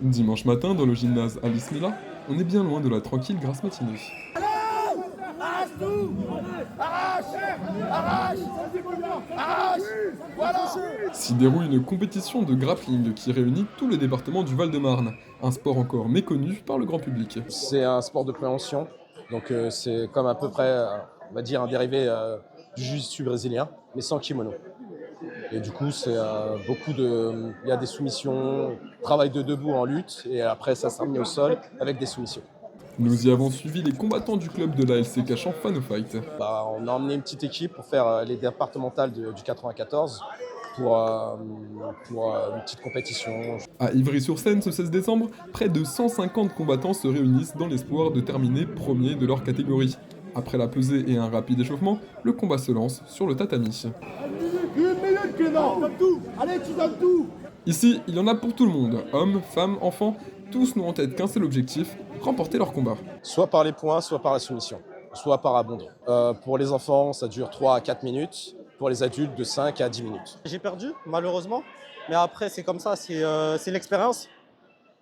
Dimanche matin, dans le gymnase Alice Mila, on est bien loin de la tranquille grasse matinée. Arrache tout. Arrache. Arrache. Arrache. Voilà. S'y déroule une compétition de grappling qui réunit tout le département du Val-de-Marne, un sport encore méconnu par le grand public. C'est un sport de préhension, donc c'est comme à peu près, on va dire, un dérivé du jiu-jitsu brésilien, mais sans kimono. Et du coup, c'est il y a des soumissions, travail de debout en lutte, et après ça s'est remis au sol avec des soumissions. Nous y avons suivi les combattants du club de l'ALC Cachan Fan of Fight. On a emmené une petite équipe pour faire les départementales du 94 pour une petite compétition. À Ivry-sur-Seine, ce 16 décembre, près de 150 combattants se réunissent dans l'espoir de terminer premier de leur catégorie. Après la pesée et un rapide échauffement, le combat se lance sur le tatami. Une minute, Clément. Donne tout. Allez, tu donnes tout. Ici, il y en a pour tout le monde, hommes, femmes, enfants, tous n'ont en tête qu'un seul objectif, remporter leur combat. Soit par les points, soit par la soumission, soit par abandon. Pour les enfants, ça dure 3 à 4 minutes. Pour les adultes, de 5 à 10 minutes. J'ai perdu, malheureusement. Mais après, c'est comme ça, c'est l'expérience.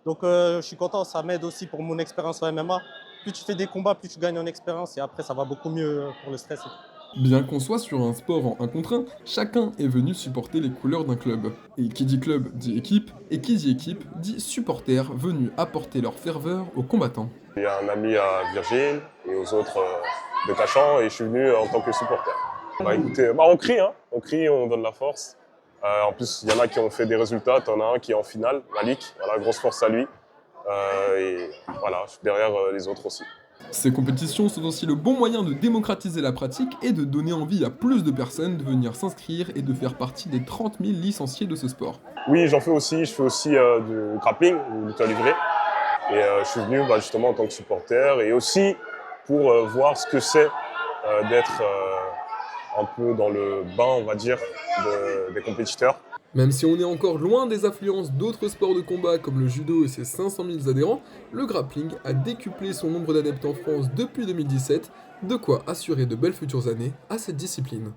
Donc, je suis content, ça m'aide aussi pour mon expérience au MMA. Plus tu fais des combats, plus tu gagnes en expérience. Et après, ça va beaucoup mieux pour le stress et tout. Bien qu'on soit sur un sport en 1 contre 1, chacun est venu supporter les couleurs d'un club. Et qui dit club dit équipe, et qui dit équipe dit supporters venus apporter leur ferveur aux combattants. Il y a un ami à Virgile et aux autres de Cachan et je suis venu en tant que supporter. Écoutez, on crie, on donne la force. En plus, il y en a qui ont fait des résultats, t'en as un qui est en finale, Malik, voilà, grosse force à lui. Et voilà, je suis derrière les autres aussi. Ces compétitions sont aussi le bon moyen de démocratiser la pratique et de donner envie à plus de personnes de venir s'inscrire et de faire partie des 30 000 licenciés de ce sport. Oui, j'en fais aussi, je fais aussi du grappling, ou lutte livrée. Et je suis venu justement en tant que supporter et aussi pour voir ce que c'est d'être un peu dans le bain, on va dire, des compétiteurs. Même si on est encore loin des affluences d'autres sports de combat comme le judo et ses 500 000 adhérents, le grappling a décuplé son nombre d'adeptes en France depuis 2017, de quoi assurer de belles futures années à cette discipline.